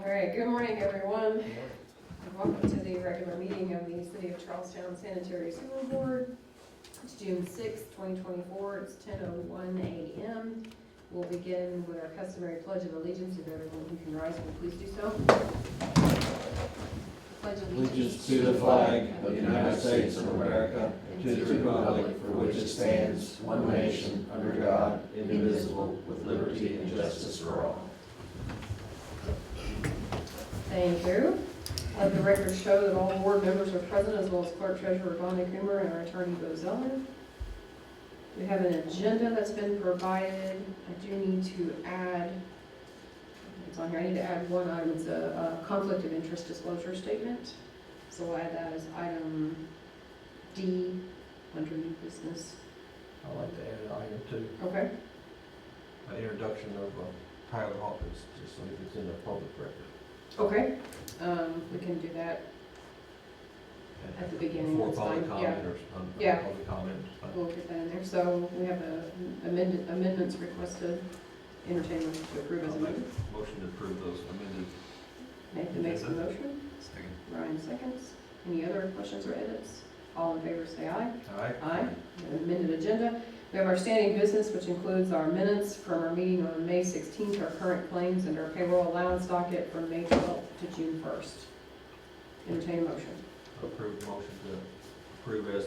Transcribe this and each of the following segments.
All right, good morning, everyone. And welcome to the regular meeting of the City of Charlestown Sanitary Sewer Board. It's June 6th, 2024. It's 10:01 a.m. We'll begin with our customary pledge of allegiance. If everyone who can rise, will please do so. Pledge Allegiance to the flag of the United States of America and to the republic for which it stands, one nation, under God, indivisible, with liberty and justice for all. Thank you. Let the record show that all board members are present, as well as Clerk Treasurer Bonnie Coomer and our Attorney Bo Zeller. We have an agenda that's been provided. I do need to add, it's on here, I need to add one item. It's a conflict of interest disclosure statement. So we'll add that as item D under new business. I'd like to add an item two, Okay. introduction of Tyler Hawkins, just so it's in the public record. Okay. We can do that at the beginning. Before That's public fine. Yeah. comment or Yeah. public comment. We'll get that in there. So we have amendments requested. Entertainment to approve as amended. Motion to approve those amended. Nathan makes the motion. Second. Ryan seconds. Any other questions or edits? All in favor say aye. Aye. Aye. Amended agenda. We have our standing business, which includes our minutes from our meeting on May 16th, our current claims, and our payroll allowance docket from May 12th to June 1st. Entertain a motion. Approved motion to approve as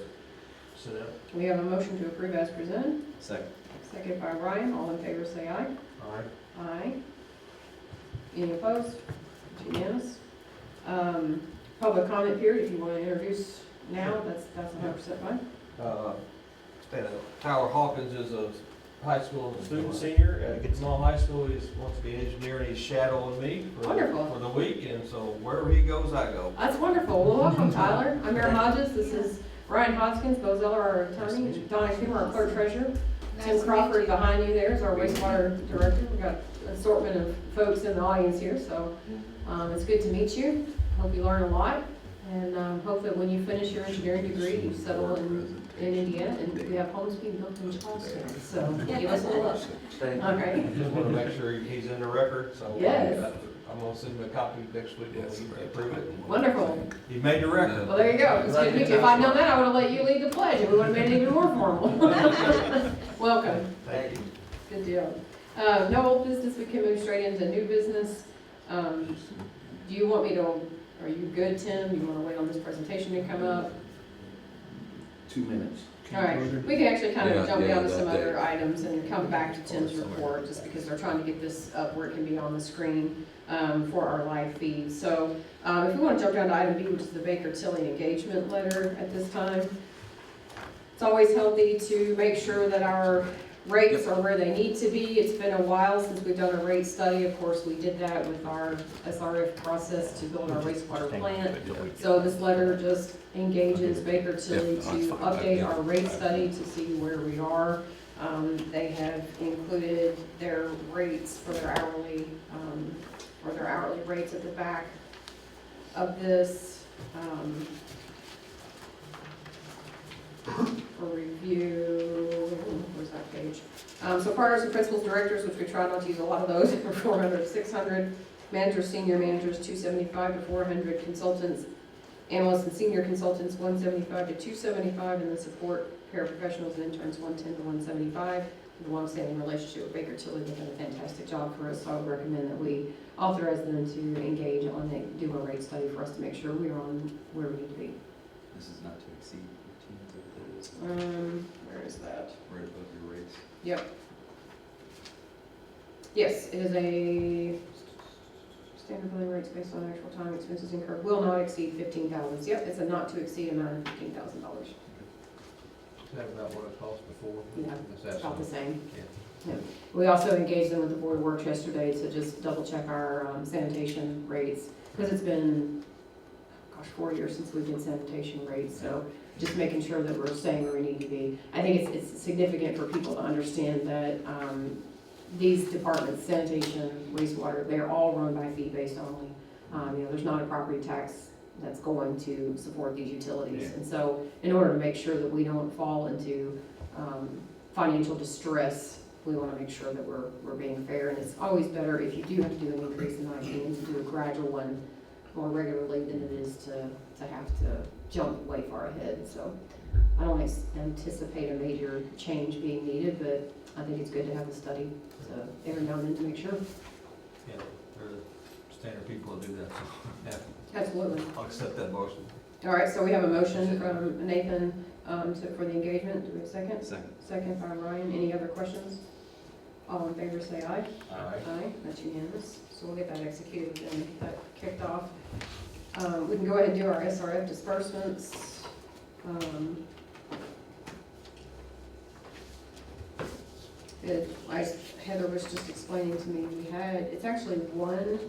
sent out. We have a motion to approve as presented. Second. Seconded by Ryan. All in favor say aye. Aye. Aye. Any opposed? It's unanimous. Public comment period, if you want to introduce now, that's 100% fine. Tyler Hawkins is a high school student senior at Small High School. He wants to be an engineer, and he's shadowing me Wonderful. for the week, and so wherever he goes, I go. That's wonderful. Well, welcome, Tyler. I'm Mayor Hodges. This is Ryan Hoskins, Bo Zeller, our attorney, and Donna Coomer, our clerk treasurer. Tim Crawford behind you there is our wastewater director. We've got an assortment of folks in the audience here, so it's good to meet you. Hope you learn a lot, and hope that when you finish your engineering degree, you settle in Indiana, and we have homes being built in Charlestown, so give us a look. All right. Just want to make sure he's in the record, so Yes. I'm going to send him a copy next week when we approve it. Wonderful. He made the record. Well, there you go. It's good to meet you. If I'd known that, I would have let you lead the pledge, and we would have made it even more formal. Welcome. Thank you. Good deal. No old business, we can move straight into new business. Do you want me to, are you good, Tim? You want to wait on this presentation to come up? 2 minutes. All right, we can actually kind of jump down to some that other items and come back to Tim's report, just because they're trying to get this up where it can be on the screen for our live feed. So if we want to jump down to item B, which is the Baker Tilly engagement letter at this time. It's always healthy to make sure that our rates are where they need to be. It's been a while since we've done a rate study. Of course, we did that with our SRF process to build our wastewater plant. So this letter just engages Baker Tilly to update our rate study to see where we are. They have included their rates for their hourly rates at the back of this for review. Where's that page? So partners and principals, directors, which we try not to use a lot of those, for 400 to 600. Managers, senior managers, 275 to 400. Consultants, analysts, and senior consultants, 175 to 275, and then support paraprofessionals and interns, 110 to 175. The long-standing relationship with Baker Tilly, they've done a fantastic job for us, so I would recommend that we authorize them to engage on do a rate study for us to make sure we are on where we need to be. This is not to exceed 15, Where is that? right above your rates. Yep. Yes, it is a standard billing rates based on actual time expenses incurred will not exceed $15,000. Yep, it's a not to exceed amount of $15,000. Is that about what it cost before? Yeah, Is that about the same. Yeah. Yeah. We also engaged them with the board works yesterday to just double check our sanitation rates, because it's been, 4 years since we did sanitation rates, so just making sure that we're staying where we need to be. I think it's significant for people to understand that these departments, sanitation, wastewater, they're all run by fee-based only. There's not a property tax that's going to support these utilities. And so in order to make sure that we don't fall into financial distress we want to make sure that we're being fair, and it's always better if you do have to do an increase, in my opinion, to do a gradual one more regularly than it is to have to jump way far ahead. So I don't anticipate a major change being needed, but I think it's good to have the study to every now and then to make sure. Yeah, they're the standard people that do that, so, yeah, Absolutely. I'll accept that motion. All right, so we have a motion from Nathan for the engagement. Do we have a second? Second. Second by Ryan. Any other questions? All in favor say aye. Aye. Aye, that's unanimous. So we'll get that executed and get that kicked off. We can go ahead and do our SRF disbursements. As Heather was just explaining to me, it's actually one,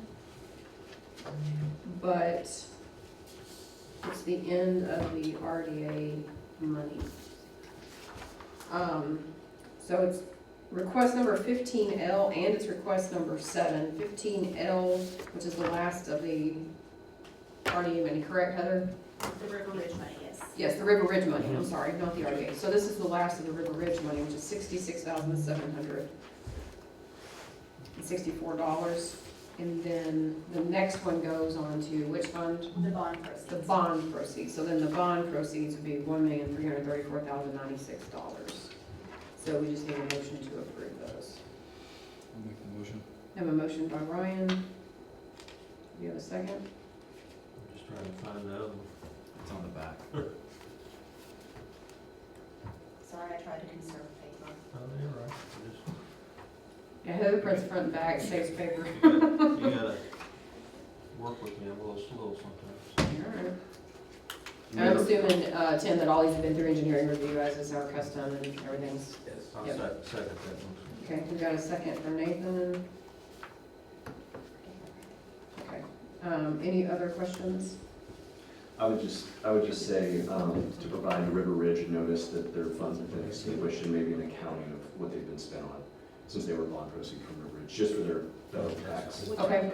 but it's the end of the RDA money. So it's request number 15L and it's request number 7. 15L, which is the last of the RDA money, correct, Heather? The River Ridge money, yes. Yes, the River Ridge money, I'm sorry, not the RDA. So this is the last of the River Ridge money, which is $66,764. And then the next one goes on to which fund? The bond proceeds. The bond proceeds. So then the bond proceeds would be $1,334,096. So we just need a motion to approve those. I'll make the motion. Have a motion by Ryan. Do you have a second? I'm just trying to find the other one. It's on the back. Sorry, I tried to conserve paper. Oh, you're right. You just- Yeah, Heather prints front and back, saves paper. You gotta work with me, I'm a little slow sometimes. All right. I'm assuming, Tim, that all these have been through engineering review as is our custom and everything's, Yes. I'll Yep. second that motion. okay, we got a second from Nathan. Okay, any other questions? I would just say, to provide River Ridge notice that their funds have been extinguished and maybe an accounting of what they've been spent on, since they were bond proceeds from River Ridge, just for their federal tax. Okay,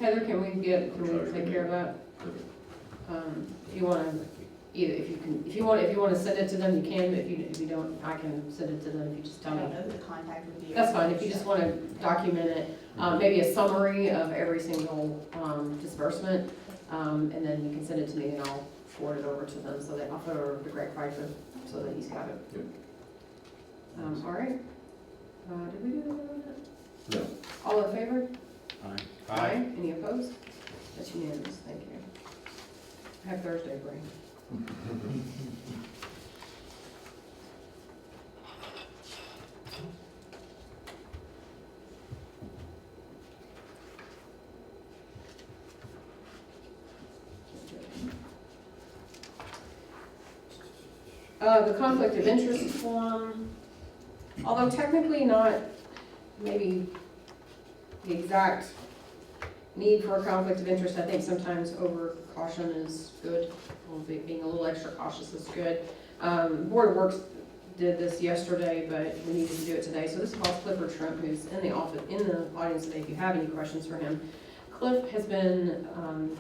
Heather, can we take care of that? If you wanna, if you wanna send it to them, you can, but if you don't, I can send it to them if you just I tell me. don't know who the contact would be. That's fine, if you just wanna document it, maybe a summary of every single, disbursement, and then you can send it to me and I'll forward it over to them, so that I'll put it over to Greg Pfeiffer, so that he's got it. Yep. All right. Did we do that one? No. All in favor? Aye. Any opposed? That's unanimous, thank you. I have Thursday brain. The conflict of interest form, although technically not maybe the exact need for a conflict of interest, I think sometimes over caution is good, being a little extra cautious is good. Board of Works did this yesterday, but we needed to do it today. So this calls Clifford Shrimp, who's in the audience today, if you have any questions for him. Cliff has been, on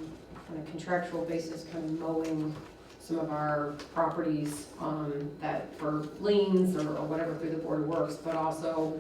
a contractual basis, kind of mowing some of our properties, that for liens or whatever through the Board of Works, but also,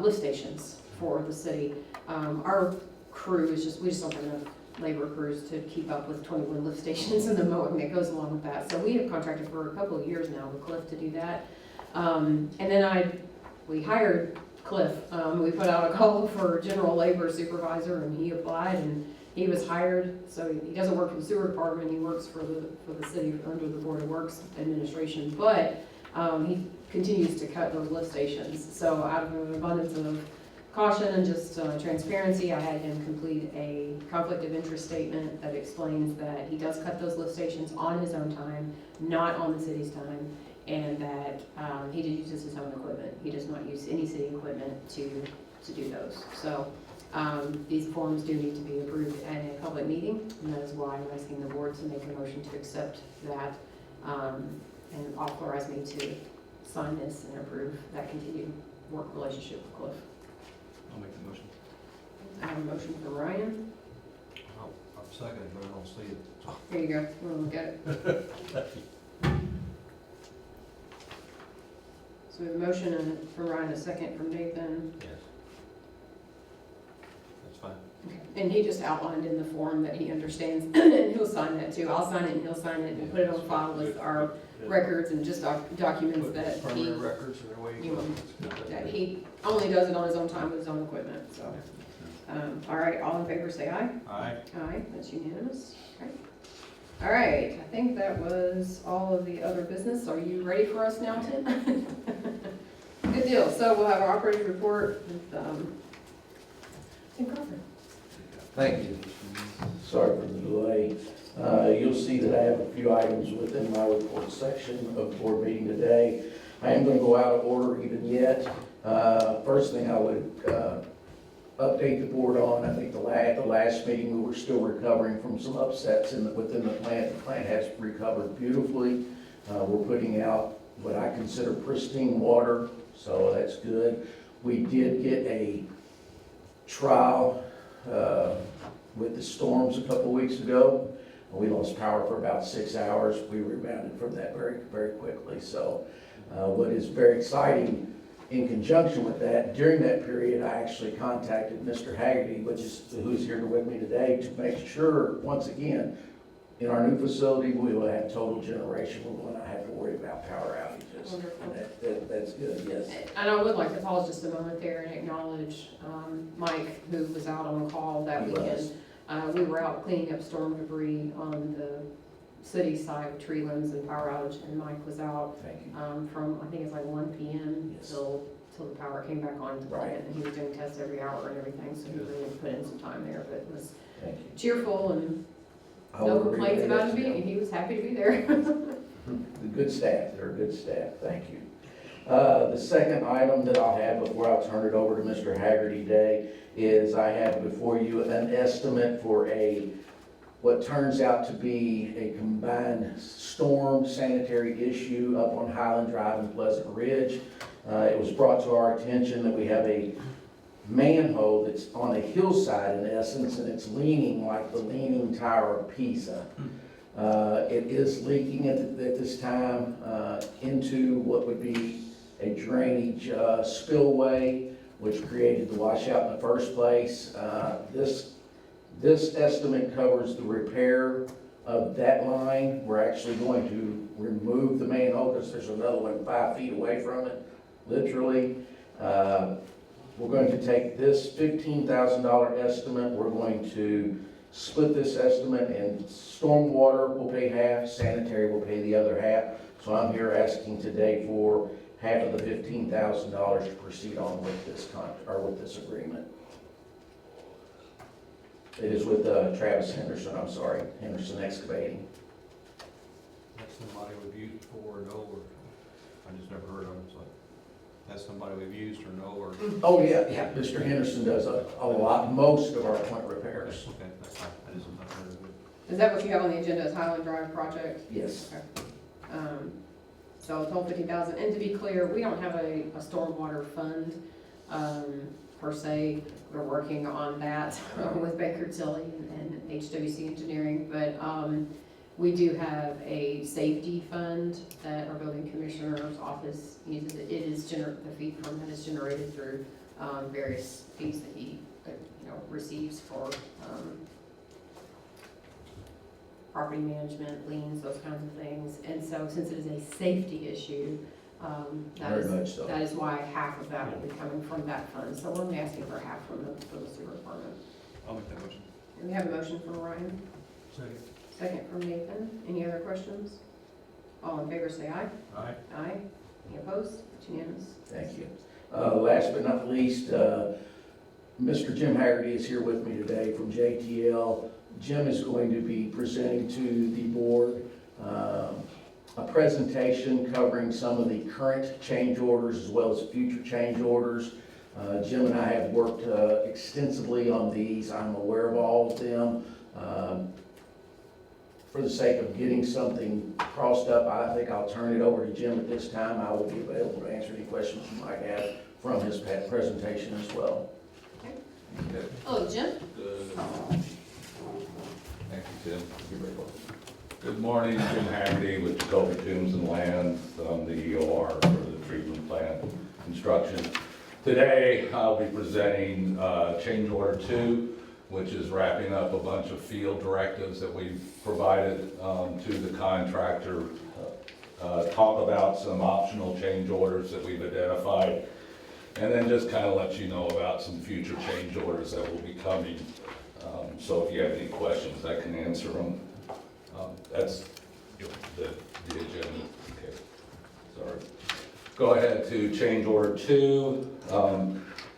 lift stations for the city. Our crew is we just don't have enough labor crews to keep up with 21 lift stations and the mowing that goes along with that. So we have contracted for a couple of years now with Cliff to do that. And then we hired Cliff. We put out a call for general labor supervisor and he applied and he was hired. So he doesn't work for the sewer department, he works for the city under the Board of Works administration, but he continues to cut those lift stations. So out of an abundance of caution and just transparency, I had him complete a conflict of interest statement that explains that he does cut those lift stations on his own time, not on the city's time, and that he uses his own equipment. He does not use any city equipment to do those. So these forms do need to be approved at a public meeting, and that is why I'm asking the board to make a motion to accept that and authorize me to sign this and approve that continued work relationship with Cliff. I'll make the motion. I have a motion from Ryan. I'm second, but I don't see it. There you go, we'll look at it. So we have a motion from Ryan, a second from Nathan. Yes. That's fine. And he just outlined in the form that he understands, and he'll sign that too. I'll sign it and he'll sign it and put it on file with our records and just documents that he, Permanent records or way you know, that he only does it on his own time with his own equipment, so. All right, all in favor, say aye. Aye. Aye, that's unanimous. Okay. All right, I think that was all of the other business. Are you ready for us now, Tim? Good deal. So we'll have our operating report with, Tim Crawford. Thank you. Sorry for the delay. You'll see that I have a few items within my report section of the board meeting today. I am going to go out of order even yet. First thing I would update the board on, I think at the last meeting, we were still recovering from some upsets within the plant. The plant has recovered beautifully. We're putting out what I consider pristine water, so that's good. We did get a trial with the storms a couple weeks ago. We lost power for about 6 hours. We rebounded from that very, very quickly. So what is very exciting in conjunction with that, during that period, I actually contacted Mr. Haggerty, who's here with me today, to make sure, once again, in our new facility, we will have total generation. We will not have to worry about power outages. Wonderful. And that's good, yes. And I would like to pause just a moment there and acknowledge Mike, who was out on call that He weekend. was. We were out cleaning up storm debris on the city side with tree limbs and power outage, and Mike was out Thank you. from, I think it's like 1 p.m. Yes. till the power came back on to the Right. plant, and he was doing tests every hour and everything, so he really put in some time there, but it was Thank you. cheerful and I no will complaints relay about that him to being, he was happy to be there. The good staff, they're good staff, thank you. The second item that I'll have before I'll turn it over to Mr. Haggerty today is I have before you an estimate for what turns out to be a combined storm sanitary issue up on Highland Drive in Pleasant Ridge. It was brought to our attention that we have a manhole that's on a hillside in essence, and it's leaning like the Leaning Tower of Pisa. It is leaking at this time into what would be a drainage spillway, which created the washout in the first place. This estimate covers the repair of that line. We're actually going to remove the manhole because there's another one 5 feet away from it, literally. We're going to take this $15,000 estimate, we're going to split this estimate, and stormwater will pay half, sanitary will pay the other half. So I'm here asking today for half of the $15,000 to proceed on with this agreement. It is with Travis Henderson, Henderson Excavating. That's somebody we've used before or know, or I just never heard of them, so that's somebody we've used or know, or. Oh, yeah, Mr. Henderson does a lot, most of our point repairs. Okay, that's fine, I just have not heard of it. Is that what you have on the agenda as Highland Drive project? Yes. So total 50,000, and to be clear, we don't have a stormwater fund, per se. We're working on that with Baker Tilly and HWC Engineering, but, we do have a safety fund that our building commissioner's office uses. It is the fee from that is generated through, various fees that he, receives for, property management, liens, those kinds of things. And so since it is a safety issue, Very much so. that is why half of that will be coming from that fund. So we're only asking for half from the sewer department. I'll make that motion. And we have a motion from Ryan, Second. second from Nathan. Any other questions? All in favor say aye. Aye. Aye. Any opposed? It's unanimous. Thank you. Last but not least, Mr. Jim Haggerty is here with me today from JTL. Jim is going to be presenting to the board a presentation covering some of the current change orders as well as future change orders. Jim and I have worked extensively on these. I'm aware of all of them. For the sake of getting something crossed up, I think I'll turn it over to Jim at this time. I will be available to answer any questions you might have from his presentation as well. Hello, Jim. Thank you, Tim. Good morning, Jim Haggerty with Jacoby Tombs and Lands. I'm the EOR for the treatment plant Construction. Today, I'll be presenting change order 2, which is wrapping up a bunch of field directives that we've provided to the contractor. Talk about some optional change orders that we've identified, and then just kind of let you know about some future change orders that will be coming. So if you have any questions, I can answer them. That's the agenda. Okay, sorry. Go ahead to change order 2.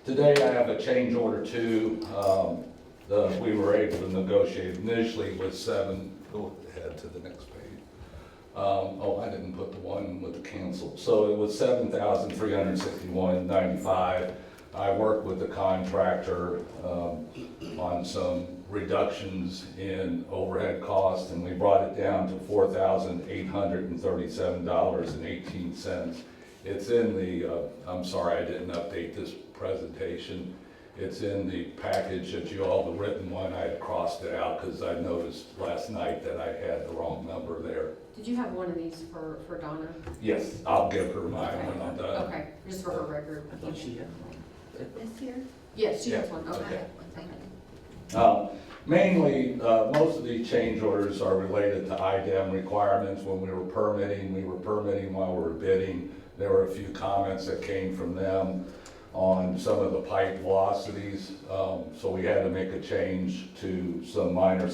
Today I have a change order 2. We were able to negotiate initially with 7. Go ahead to the next page. Oh, I didn't put the one with the cancel. So it was $7,361.95. I worked with the contractor on some reductions in overhead costs, and we brought it down to $4,837.18. It's in the, I'm sorry, I didn't update this presentation. It's in the package that you all, the written one, I had crossed it out because I noticed last night that I had the wrong number there. Did you have one of these for Donna? Yes, I'll give her mine when I'm done. Okay, just for her record. I thought she had one. This here? Yes, she has Yeah, one, okay. okay. Thank you. Mainly, most of these change orders are related to IDEM requirements. When we were permitting while we were bidding. There were a few comments that came from them on some of the pipe velocities. So we had to make a change to some minor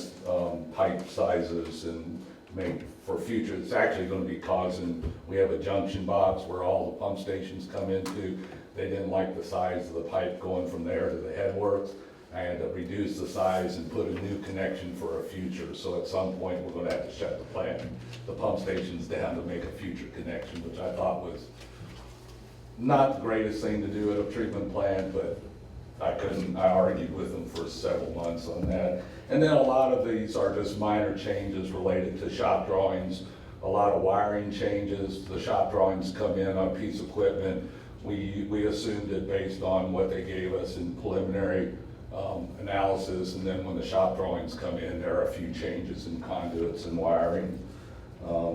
pipe sizes and make for future. It's actually going to be causing, we have a junction box where all the pump stations come into. They didn't like the size of the pipe going from there to the headworks. I had to reduce the size and put a new connection for a future. So at some point, we're going to have to shut the plant, the pump stations down to make a future connection, which I thought was not the greatest thing to do at a treatment plant, but I argued with them for several months on that. And then a lot of these are just minor changes related to shop drawings, a lot of wiring changes. The shop drawings come in on a piece of equipment. We assumed it based on what they gave us in preliminary analysis, and then when the shop drawings come in, there are a few changes in conduits and wiring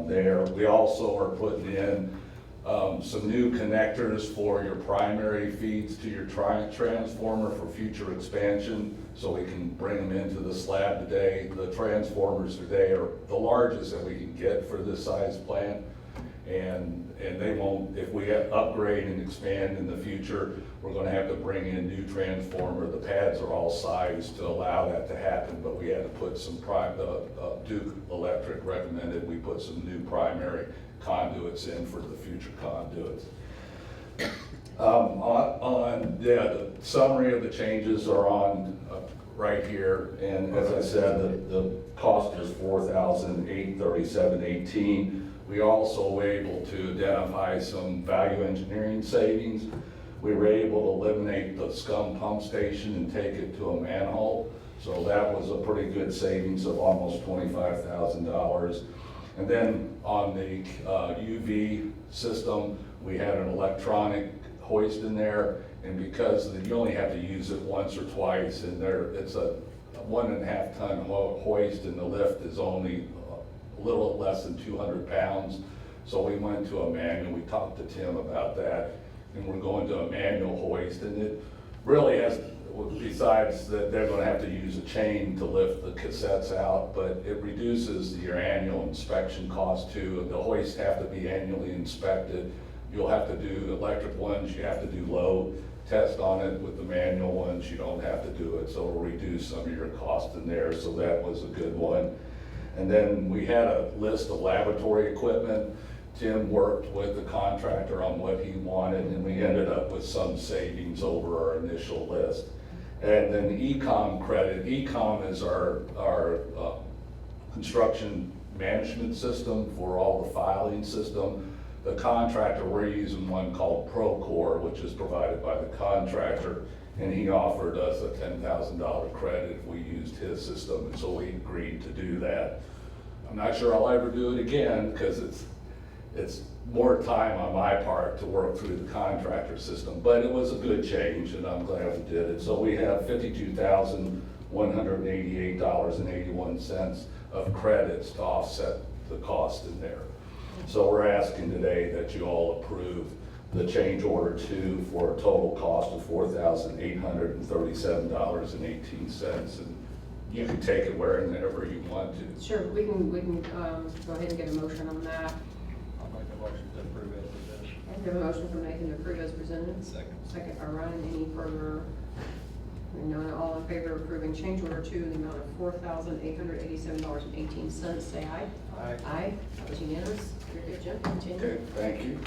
there. We also are putting in some new connectors for your primary feeds to your transformer for future expansion, so we can bring them into the slab today. The transformers today are the largest that we can get for this size plant, and they won't, if we upgrade and expand in the future, we're going to have to bring in new transformer. The pads are all sized to allow that to happen, but we had to put some Duke Electric recommended we put some new primary conduits in for the future conduits. The summary of the changes are on right here, and as I said, the cost is $4,837.18. We also were able to identify some value engineering savings. We were able to eliminate the scum pump station and take it to a manhole. So that was a pretty good savings of almost $25,000. And then on the UV system, we had an electronic hoist in there, and because you only have to use it once or twice, and it's a 1.5 ton hoist, and the lift is only a little less than 200 pounds. So we went to a manual. We talked to Tim about that, and we're going to a manual hoist, and it really has, besides that they're going to have to use a chain to lift the cassettes out, but it reduces your annual inspection cost too. The hoists have to be annually inspected. You'll have to do electric ones, you have to do load test on it. With the manual ones, you don't have to do it, so it'll reduce some of your cost in there, so that was a good one. And then we had a list of laboratory equipment. Tim worked with the contractor on what he wanted, and we ended up with some savings over our initial list. And then the ECOM credit. ECOM is our construction management system for all the filing system. The contractor, we're using one called Procore, which is provided by the contractor, and he offered us a $10,000 credit if we used his system, and so we agreed to do that. I'm not sure I'll ever do it again, because it's more time on my part to work through the contractor system, but it was a good change, and I'm glad we did it. So we have $52,188.81 of credits to offset the cost in there. So we're asking today that you all approve the change order to for a total cost of $4,837.18. And you can take it wherever you want to. Sure, we can, go ahead and get a motion on that. I'll make a motion to approve it. I have a motion from Nathan to approve as presented. Second. Second by Ryan. Any further? Hearing none, all in favor of approving change order 2 in the amount of $4,887.18, say aye. Aye. Aye. That was unanimous. Very good, Jim. Continue. Okay, thank you.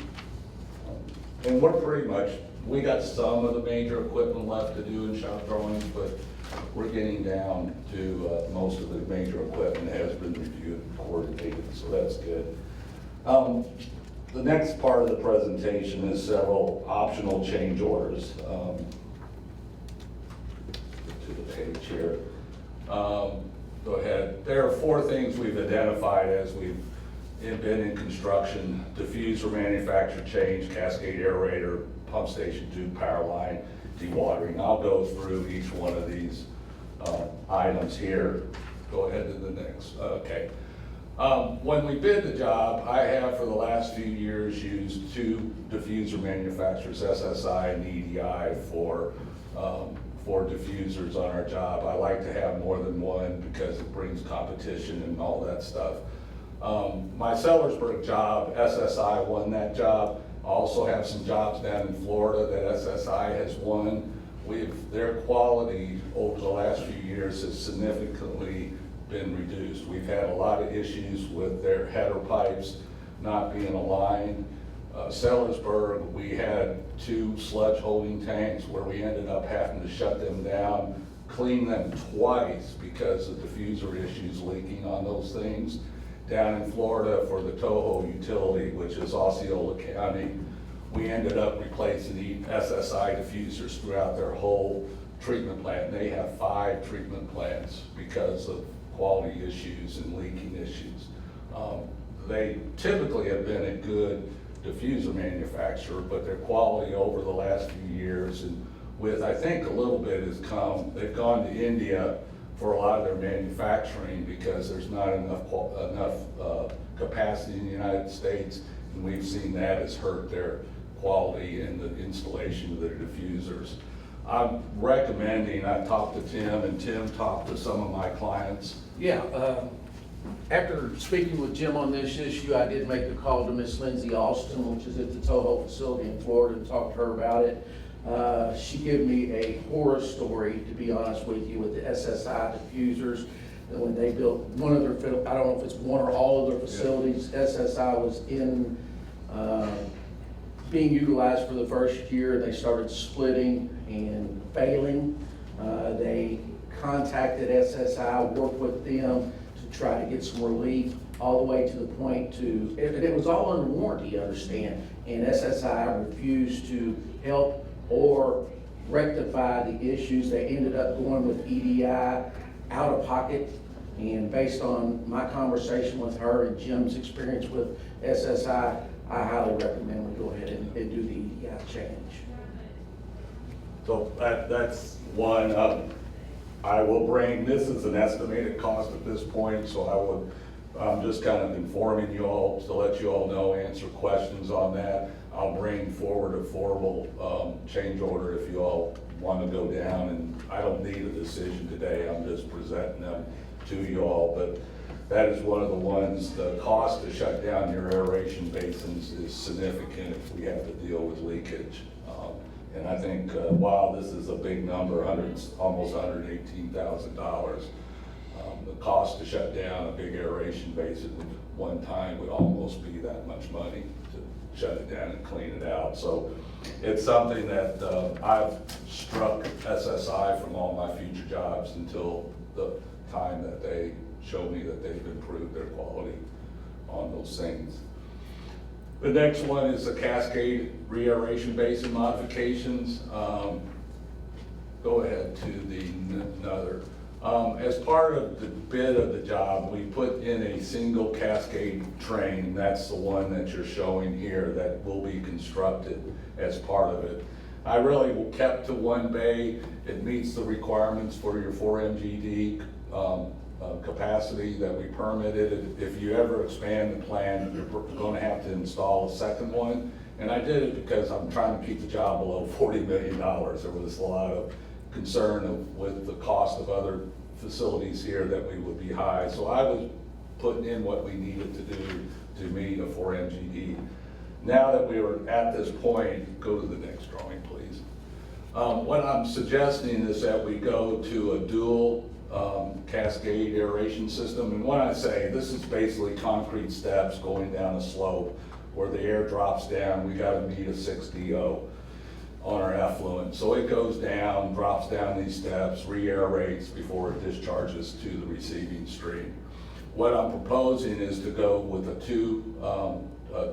And we're pretty much, we got some of the major equipment left to do in shop drawings, but we're getting down to most of the major equipment has been reviewed and coordinated, so that's good. The next part of the presentation is several optional change orders. To the page here. Go ahead. There are 4 things we've identified as we've been in construction: diffuser manufacturer change, cascade aerator, pump station tube, power line, dewatering. I'll go through each one of these items here. Go ahead to the next. Okay. When we bid the job, I have for the last few years used 2 diffuser manufacturers, SSI and EDI, for diffusers on our job. I like to have more than one because it brings competition and all that stuff. My Sellersburg job, SSI won that job. I also have some jobs down in Florida that SSI has won. Their quality over the last few years has significantly been reduced. We've had a lot of issues with their header pipes not being aligned. Sellersburg, we had 2 sludge holding tanks where we ended up having to shut them down, clean them twice because of diffuser issues leaking on those things. Down in Florida for the Toho utility, which is Osceola County, we ended up replacing the SSI diffusers throughout their whole treatment plant. They have 5 treatment plants because of quality issues and leaking issues. They typically have been a good diffuser manufacturer, but their quality over the last few years, and with, I think a little bit has come, they've gone to India for a lot of their manufacturing because there's not enough capacity in the United States, and we've seen that has hurt their quality and the installation of their diffusers. I'm recommending, I talked to Tim, and Tim talked to some of my clients. Yeah, after speaking with Jim on this issue, I did make the call to Miss Lindsay Austin, which is at the Toho facility in Florida, and talked to her about it. She gave me a horror story, to be honest with you, with the SSI diffusers. And when they built one of their, I don't know if it's one or all of their facilities, SSI was in, being utilized for the first year. They started splitting and failing. They contacted SSI, worked with them to try to get some relief, all the way to the point to, it was all under warranty, you understand, and SSI refused to help or rectify the issues. They ended up going with EDI out of pocket, and based on my conversation with her and Jim's experience with SSI, I highly recommend we go ahead and do the EDI change. So that's one. I will bring, this is an estimated cost at this point, so I'm just kind of informing you all to let you all know, answer questions on that. I'll bring forward a formal change order if you all want to go down, and I don't need a decision today. I'm just presenting them to you all, but that is one of the ones. The cost to shut down your aeration basins is significant if we have to deal with leakage. And I think while this is a big number, almost $118,000, the cost to shut down a big aeration basin at one time would almost be that much money to shut it down and clean it out. So it's something that I've struck SSI from all my future jobs until the time that they show me that they've improved their quality on those things. The next one is the cascade re-aeration basin modifications. Go ahead to another. As part of the bid of the job, we put in a single cascade train. That's the one that you're showing here that will be constructed as part of it. I really kept to one bay. It meets the requirements for your 4 MGD capacity that we permitted. If you ever expand the plan, you're going to have to install a second one, And I did it because I'm trying to keep the job below $40 million. There was a lot of concern with the cost of other facilities here that we would be high. So I was putting in what we needed to do to meet a 4 MGD. Now that we are at this point, go to the next drawing, please. What I'm suggesting is that we go to a dual cascade aeration system. And when I say, this is basically concrete steps going down a slope where the air drops down, we gotta meet a 6 DO on our effluent. So it goes down, drops down these steps, re-aerates before it discharges to the receiving stream. What I'm proposing is to go with a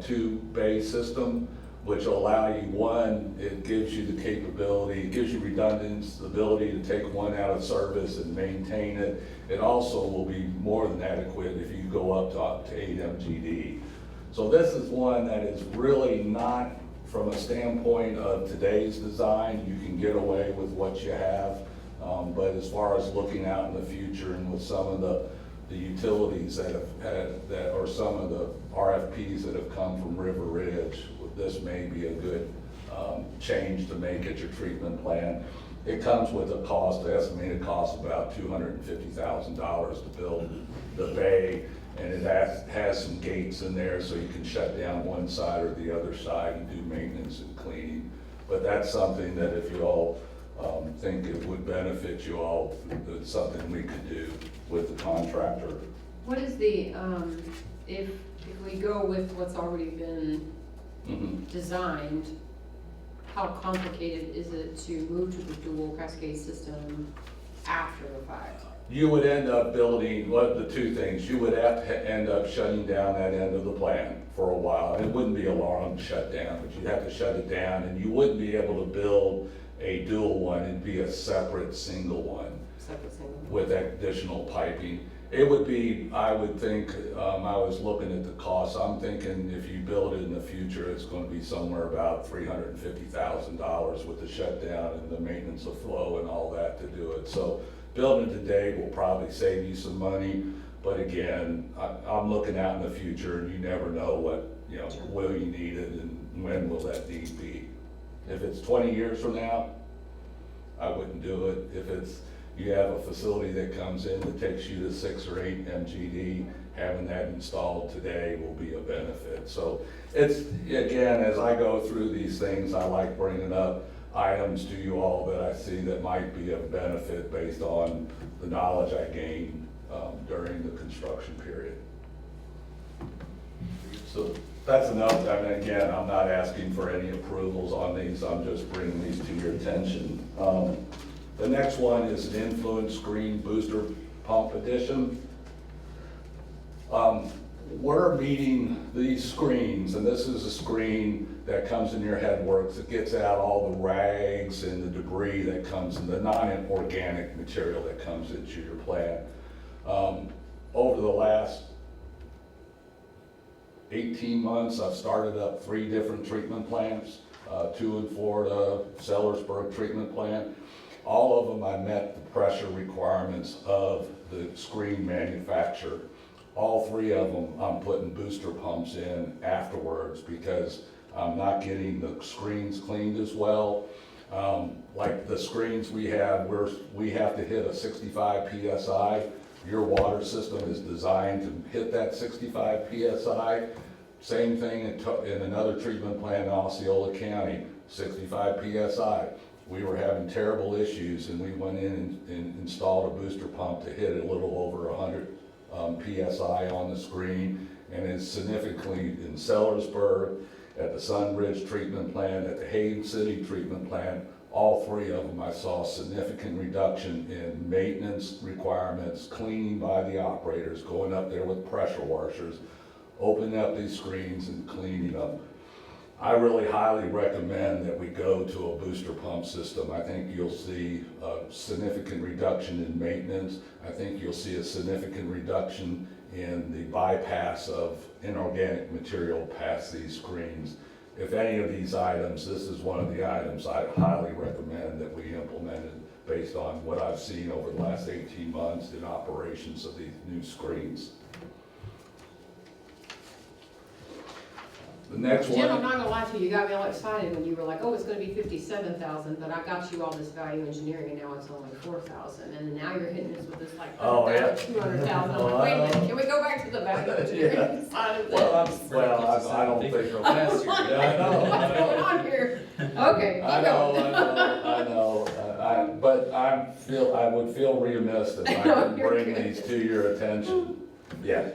two bay system, which will allow you, one, it gives you the capability, it gives you redundancy, the ability to take one out of service and maintain it. It also will be more than adequate if you go up to 8 MGD. So this is one that is really not, from a standpoint of today's design, you can get away with what you have. But as far as looking out in the future and with some of the utilities that have had, or some of the RFPs that have come from River Ridge, this may be a good change to make at your treatment plan. It comes with a cost, estimated cost of about $250,000 to build the bay, and it has some gates in there so you can shut down one side or the other side and do maintenance and cleaning. But that's something that if you all think it would benefit you all, it's something we could do with the contractor. What is the, if we go with what's already been designed, how complicated is it to move to the dual cascade system after the fact? You would end up building, the two things, you would have to end up shutting down that end of the plant for a while. It wouldn't be a long shutdown, but you'd have to shut it down, and you wouldn't be able to build a dual one. It'd be a separate single one with additional piping. It would be, I would think, I was looking at the cost, I'm thinking if you build it in the future, it's going to be somewhere about $350,000 with the shutdown and the maintenance of flow and all that to do it. So building today will probably save you some money, but again, I'm looking out in the future, and you never know what, will you need it and when will that need be. If it's 20 years from now, I wouldn't do it. If it's, you have a facility that comes in that takes you to 6 or 8 MGD, having that installed today will be a benefit. So it's, again, as I go through these things, I like bringing up items to you all that I see that might be of benefit based on the knowledge I gained during the construction period. So that's enough. I mean, again, I'm not asking for any approvals on these. I'm just bringing these to your attention. The next one is an influence screen booster pump addition. We're meeting these screens, and this is a screen that comes in your headworks. It gets out all the rags and the debris that comes in, the non-organic material that comes into your plant. Over the last 18 months, I've started up 3 different treatment plants, 2 in Florida, Sellersburg treatment plant. All of them I met the pressure requirements of the screen manufacturer. All 3 of them I'm putting booster pumps in afterwards because I'm not getting the screens cleaned as well. Like the screens we have to hit a 65 PSI. Your water system is designed to hit that 65 PSI. Same thing in another treatment plant in Osceola County, 65 PSI. We were having terrible issues, and we went in and installed a booster pump to hit a little over 100 PSI on the screen, and it's significantly in Sellersburg, at the Sunbridge treatment plant, at the Hayden City treatment plant. All 3 of them I saw significant reduction in maintenance requirements, cleaning by the operators, going up there with pressure washers, opening up these screens and cleaning them. I really highly recommend that we go to a booster pump system. I think you'll see a significant reduction in maintenance. I think you'll see a significant reduction in the bypass of inorganic material past these screens. If any of these items, this is one of the items I highly recommend that we implemented based on what I've seen over the last 18 months in operations of these new screens. The next Jim, I'm one, not gonna lie to you, you got me all excited when you were like, oh, it's gonna be 57,000, but I got you all this value engineering and now it's only 4,000. And now you're hitting us with this like Oh, yeah. 200,000. I'm like, wait a minute, can we go back to the value engineering side of Well, this? I don't think, real fast here. yeah, I know, I What's going know. on here? Okay, I keep know, going. I know, but I would feel remiss if I No, didn't you're bring good. these to your attention. Yeah,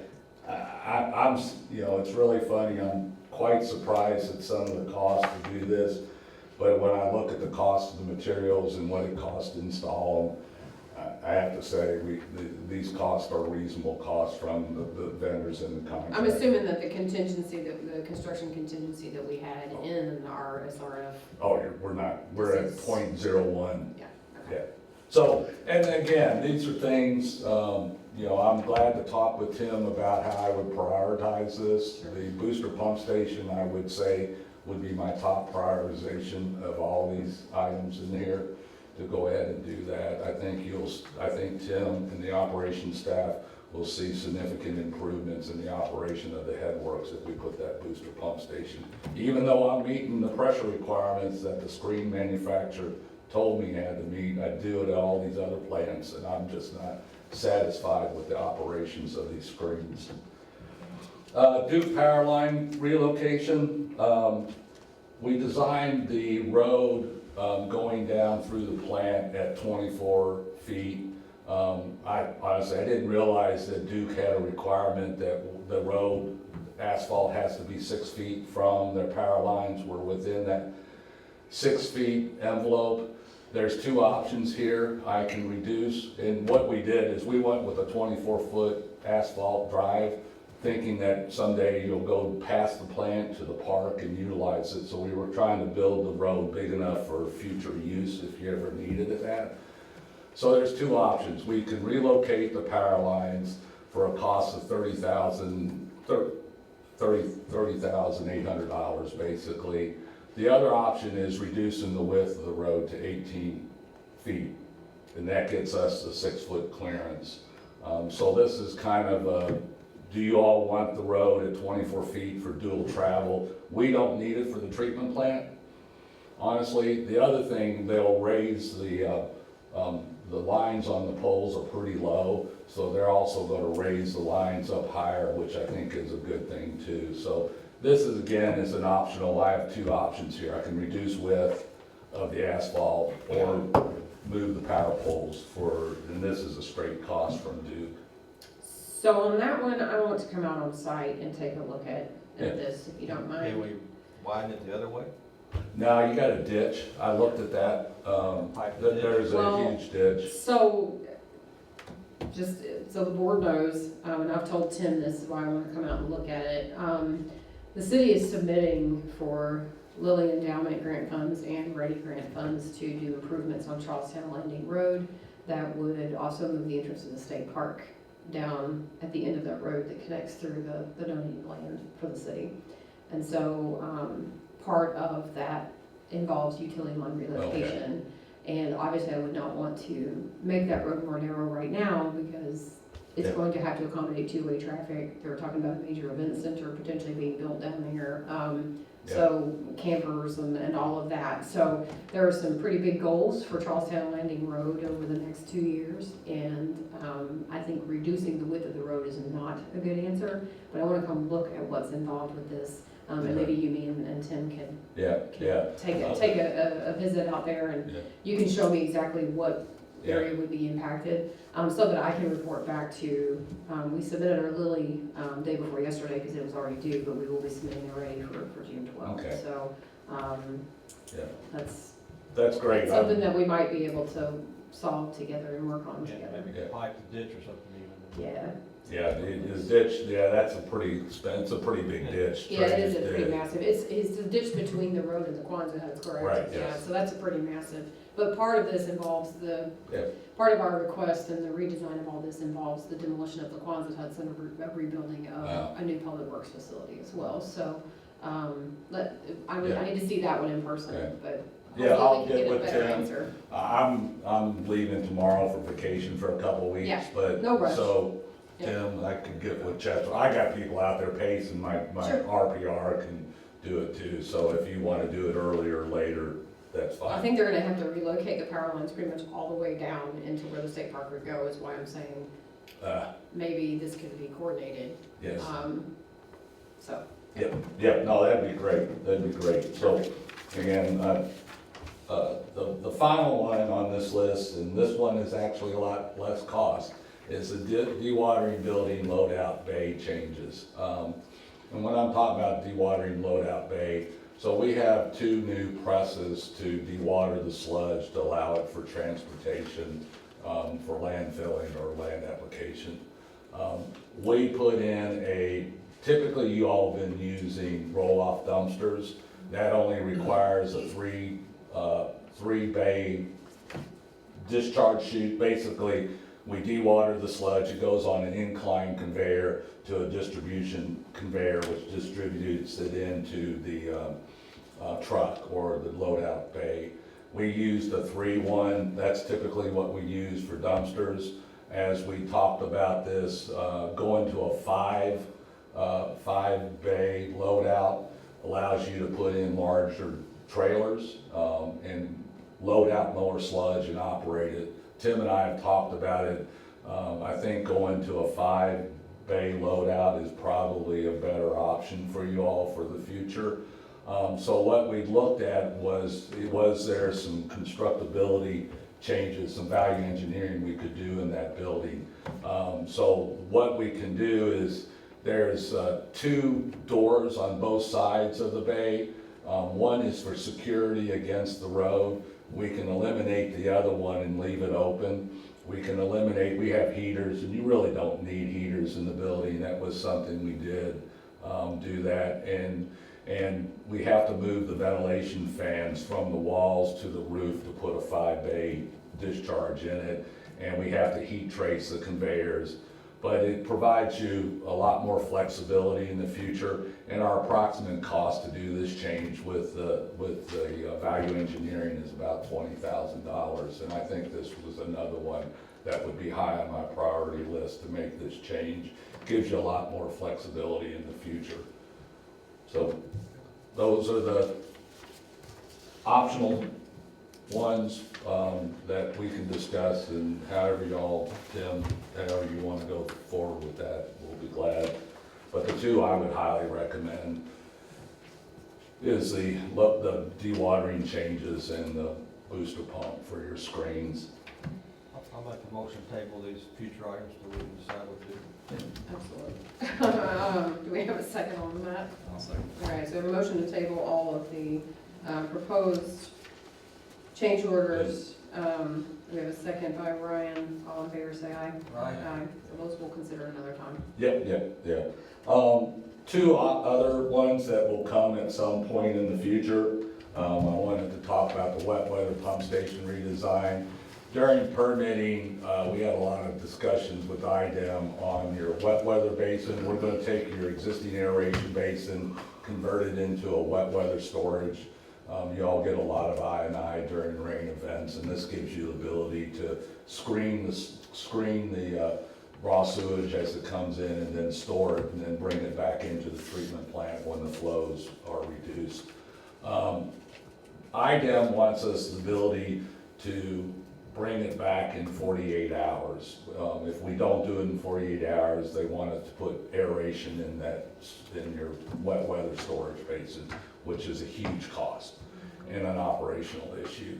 I'm, it's really funny, I'm quite surprised at some of the costs to do this, but when I look at the cost of the materials and what it costs to install them, I have to say, these costs are reasonable costs from the vendors and the contractors. I'm assuming that the construction contingency that we had in our SRF. Oh, we're at This is- .01. Yeah. Yeah, so, and again, these are things, I'm glad to talk with Tim about how I would prioritize this. The booster pump station, I would say, would be my top prioritization of all these items in here, to go ahead and do that. I think Tim and the operations staff will see significant improvements in the operation of the headworks if we put that booster pump station. Even though I'm meeting the pressure requirements that the screen manufacturer told me I had to meet, I do it at all these other plants, and I'm just not satisfied with the operations of these screens. Duke Power Line relocation, we designed the road going down through the plant at 24 feet. I didn't realize that Duke had a requirement that the road asphalt has to be 6 feet from their power lines. We're within that 6 feet envelope. There's two options here. I can reduce, and what we did is we went with a 24-foot asphalt drive, thinking that someday you'll go past the plant to the park and utilize it. So we were trying to build the road big enough for future use if you ever needed it at. So there's two options. We can relocate the power lines for a cost of $30,800 basically. The other option is reducing the width of the road to 18 feet, and that gets us a 6-foot clearance. So this is kind of a, do you all want the road at 24 feet for dual travel? We don't need it for the treatment plant, honestly. The other thing, they'll raise the lines on the poles are pretty low, so they're also going to raise the lines up higher, which I think is a good thing too. So this is, again, is an optional. I have two options here. I can reduce width of the asphalt or move the power poles and this is a straight cost from Duke. So on that one, I want to come out on site and take a look at Yeah. this, if you don't mind. Can we widen it the other way? Now, you got a ditch. I looked at that. Pipe the ditch? There's a Well, huge ditch. So, just so the board knows, and I've told Tim this is why I want to come out and look at it. The city is submitting for Lilly Endowment grant funds and Ready grant funds to do improvements on Charlestown Landing Road that would also move the entrance of the state park down at the end of that road that connects through the donated land for the city. And so, part of that involves utility line relocation. And obviously I would not want to make that road more narrow right now because it's Yeah. going to have to accommodate two-way traffic. They were talking about a major event center potentially being built down there. So campers and all of that. So there are some pretty big goals for Charlestown Landing Road over the next 2 years. And I think reducing the width of the road is not a good answer. But I want to come look at what's involved with this. And maybe you, me, and Tim can Yeah. take a visit out there and Yeah. you can show me exactly what Yeah. area would be impacted, so that I can report back to, we submitted our Lilly, day before yesterday because it was already due, but we will be submitting already for June 12th. Okay. So, Yeah. that's great. something that we might be able to solve together and work on Yeah, together. maybe Yeah. pipe the ditch or something even. Yeah, Yeah, the ditch, that's a pretty big ditch. yeah, it is a drainage pretty ditch. massive, it's the ditch between the road and the Quonset hut, correct? Right, Yeah, yes. so that's a pretty massive, but part of this involves Yeah. part of our request and the redesign of all this involves the demolition of the Quonset huts and a rebuilding of Wow. a new public works facility as well, so, I Yeah. need to see that one in person, Okay. but Yeah, hopefully I'll we can get a with better Tim. answer. I'm leaving tomorrow for vacation for a couple weeks, Yeah, but, no rush. so, Yeah. Tim, I could get with Chester. I got people out there pacing my Sure. RPR do it too. So if you want to do it earlier or later, that's I fine. think they're gonna have to relocate the power lines pretty much all the way down into where the state park would go, is why I'm saying maybe this could be coordinated. Yes. So, Yep, no, that'd be great, that'd be great. So, again, the final one on this list, and this one is actually a lot less cost, is the dewatering building loadout bay changes. And when I'm talking about dewatering loadout bay, so we have 2 new presses to dewater the sludge to allow it for transportation, for landfilling or land application. We put in typically you all have been using roll-off dumpsters. That only requires a 3 bay discharge chute. Basically, we dewater the sludge, it goes on an incline conveyor to a distribution conveyor, which distributes it into the truck or the loadout bay. We used a 3-1, that's typically what we use for dumpsters. As we talked about this, going to a 5 bay loadout allows you to put in larger trailers and load out more sludge and operate it. Tim and I have talked about it. I think going to a 5 bay loadout is probably a better option for you all for the future. So what we looked at was there some constructability changes, some value engineering we could do in that building. So what we can do is there's 2 doors on both sides of the bay. One is for security against the road. We can eliminate the other one and leave it open. We have heaters, and you really don't need heaters in the building. That was something we did, do that. And we have to move the ventilation fans from the walls to the roof to put a 5 bay discharge in it. And we have to heat trace the conveyors. But it provides you a lot more flexibility in the future. And our approximate cost to do this change with the value engineering is about $20,000. And I think this was another one that would be high on my priority list to make this change. Gives you a lot more flexibility in the future. So those are the optional ones that we can discuss, and however y'all, Tim, however you want to go forward with that, we'll be glad. But the 2 I would highly recommend is the dewatering changes and the booster pump for your screens. I'll make a motion to table these future items till we can decide what to do. absolutely. Do we have a second on that? I'll second. All right, so we have a motion to table all of the proposed change orders. We have a second by Ryan. All in favor, say aye. Aye. So those we'll consider another time. Yeah. 2 other ones that will come at some point in the future. I wanted to talk about the wet weather pump station redesign. During permitting, we had a lot of discussions with IDEM on your wet weather basin. We're going to take your existing aeration basin, convert it into a wet weather storage. You all get a lot of I&I during rain events, and this gives you the ability to screen the raw sewage as it comes in, and then store it, and then bring it back into the treatment plant when the flows are reduced. IDEM wants us the ability to bring it back in 48 hours. If we don't do it in 48 hours, they want us to put aeration in your wet weather storage basin, which is a huge cost and an operational issue.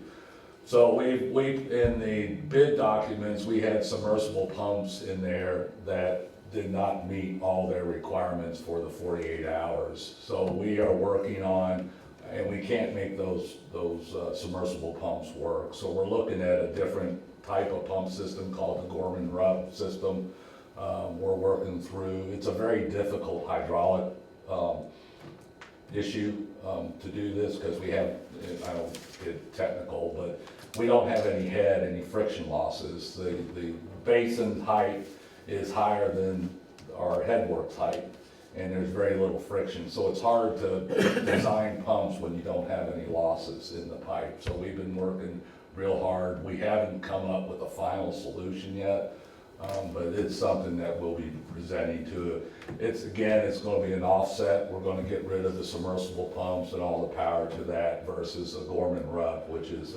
So we in the bid documents, we had submersible pumps in there that did not meet all their requirements for the 48 hours. So we are working on, and we can't make those submersible pumps work. So we're looking at a different type of pump system called the Gorman-Rupp system. We're working through, it's a very difficult hydraulic issue to do this, because we have, I don't get technical, but we don't have any friction losses. The basin height is higher than our headworks height, and there's very little friction. So it's hard to design pumps when you don't have any losses in the pipe. So we've been working real hard. We haven't come up with a final solution yet. But it's something that we'll be presenting to it. It's gonna be an offset. We're gonna get rid of the submersible pumps and all the power to that versus a Gorman Rupp, which is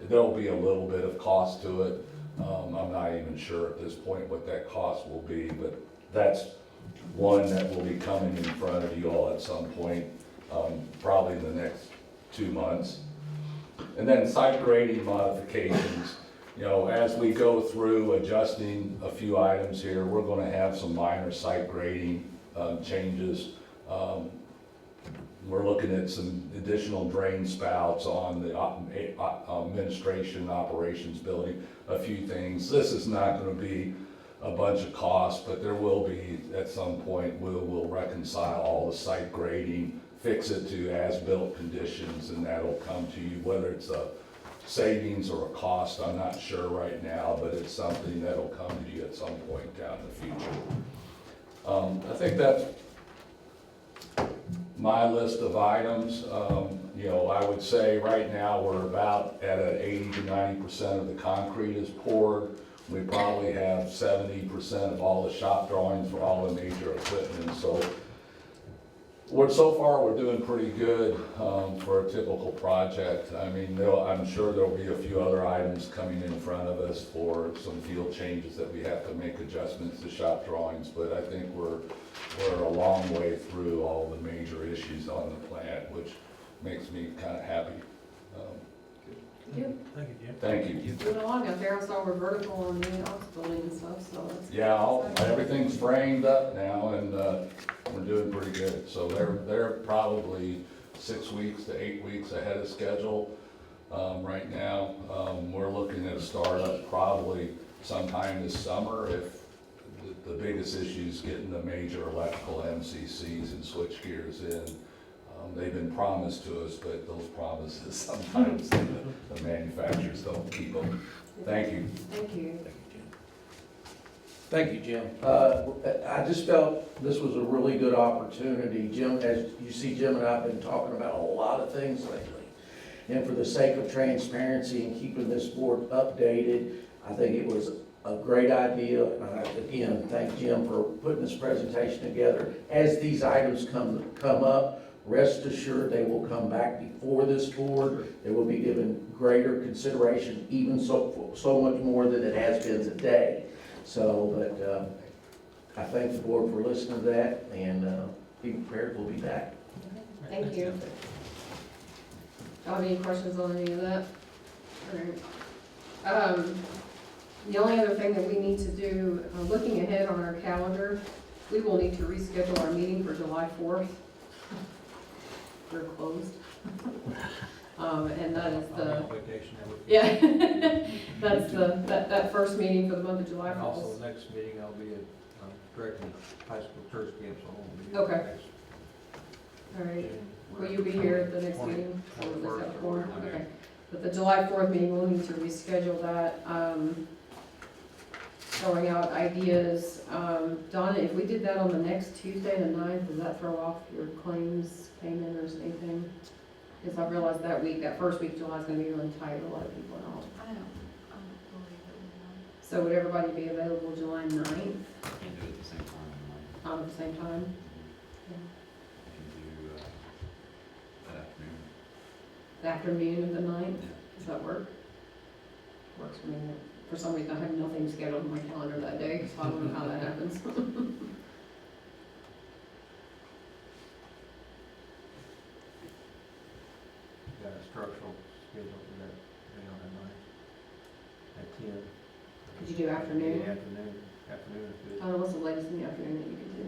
there'll be a little bit of cost to it. I'm not even sure at this point what that cost will be, but that's one that will be coming in front of you all at some point, probably in the next 2 months. And then site grading modifications. As we go through adjusting a few items here, we're gonna have some minor site grading changes. We're looking at some additional drain spouts on the administration operations building, a few things. This is not gonna be a bunch of costs, but there will be, at some point, we'll reconcile all the site grading, fix it to as-built conditions, and that'll come to you, whether it's a savings or a cost, I'm not sure right now, but it's something that'll come to you at some point down in the future. I think that's my list of items. I would say right now we're about at an 80 to 90% of the concrete is poured. We probably have 70% of all the shop drawings for all the major equipment. So far we're doing pretty good for a typical project. I mean, I'm sure there'll be a few other items coming in front of us for some field changes that we have to make adjustments to shop drawings, but I think we're a long way through all the major issues on the plant, which makes me kind of happy. Good. Thank you, Jim. Thank you. Moving along out there, I saw we're vertical on the office building and stuff, so that's. Yeah, everything's framed up now, and we're doing pretty good. So they're probably 6 weeks to 8 weeks ahead of schedule right now. We're looking at a startup probably sometime this summer. If the biggest issue is getting the major electrical MCCs and switch gears in. They've been promised to us, but those promises sometimes the manufacturers don't keep them. Thank you. Thank you. Thank you, Jim. I just felt this was a really good opportunity. Jim, as you see, Jim and I have been talking about a lot of things lately. And for the sake of transparency and keeping this board updated, I think it was a great idea. And I, again, thank Jim for putting this presentation together. As these items come up, rest assured they will come back before this board. They will be given greater consideration, even so much more than it has been today. So, but I thank the board for listening to that, and be prepared, we'll be back. Thank you. Have any questions on any of that? All right. The only other thing that we need to do, looking ahead on our calendar, we will need to reschedule our meeting for July 4th. We're closed. And that is I'll the, be on vacation that week. yeah, that's that first meeting for the month of July And also, falls. the next meeting, I'll be at, directing high school church camp, so I won't be. Okay. All right, will you be here at the next meeting? Or was that before? Okay, but the July 4th meeting, we'll need to reschedule that. Throwing out ideas. Donna, if we did that on the next Tuesday, the 9th, does that throw off your claims payment or anything? Because I realized that first week of July is gonna be really tight, a lot of people are out. I don't believe it will. So would everybody be available July 9th, Can't do it at the same time. at the same time? I can do that afternoon. The afternoon of the 9th, Yeah. does that work? Works for me. For some reason, I have nothing scheduled on my calendar that day, so I don't know how that happens. Got a structural schedule for that, on that night. At 10. Could you do afternoon? Yeah, afternoon is good. I don't know what's the latest in the afternoon that you could do.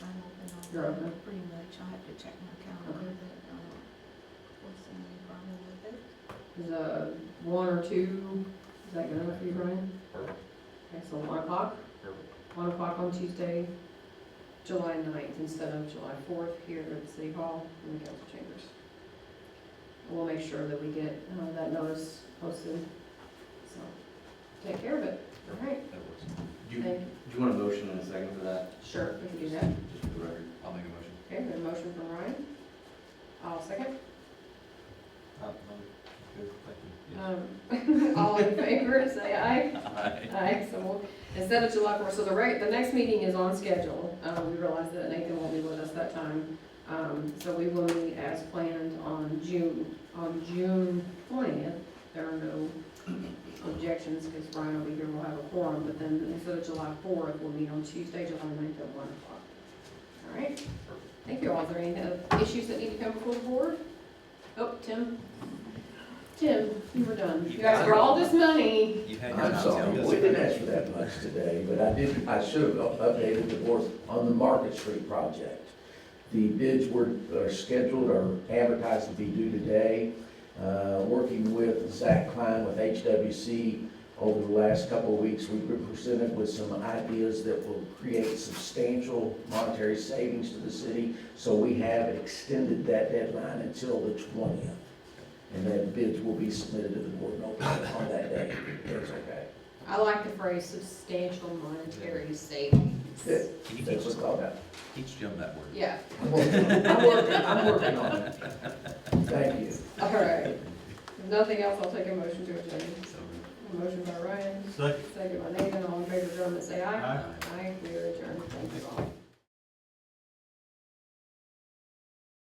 I'm open all You're day, open? pretty much. I have to check my calendar, but, we'll see any problem with it. Is 1 or 2, is that good enough for you, Brian? Okay, so 1 o'clock? 1 o'clock on Tuesday, July 9th, instead of July 4th here at City Hall in the council chambers. We'll make sure that we get that notice posted, so take care of it, all right? That works. Do Thank you. you want a motion and a second for that? Sure, we can do that. Just for the record. I'll make a motion. Okay, we have a motion from Ryan. I'll second. Okay. Good, thank you. Yes. All in favor, say aye. Aye. Aye, so we'll, instead of July 4th, so the next meeting is on schedule. We realize that Nathan won't be with us that time. So we will meet as planned on June 20th. There are no objections because Brian will be here, we'll have a quorum, but then instead of July 4th, we'll meet on Tuesday, July 9th at 1 o'clock. All right? Thank you all. Are there any other issues that need to come before the board? Oh, Tim, you were done. You guys, for all this money, You had your I'm sorry, mouth we didn't ask for that much today, but I should have updated the board on the Market Street project. The bids are scheduled or advertised to be due today. Working with Zach Klein with HWC over the last couple of weeks, we've been presented with some ideas that will create substantial monetary savings to the city. So we have extended that deadline until the 20th. And then bids will be submitted to the board on that day. That's okay. I like the phrase substantial monetary savings. Can you That's what's called out. teach Jim that word? Yeah, I'm working on it. Thank you. all right. If nothing else, I'll take a motion to adjourn. So, A motion by Ryan, Second. second by Nathan, all in favor, Drummond, say aye. Aye. Aye, we are adjourned, thank you all.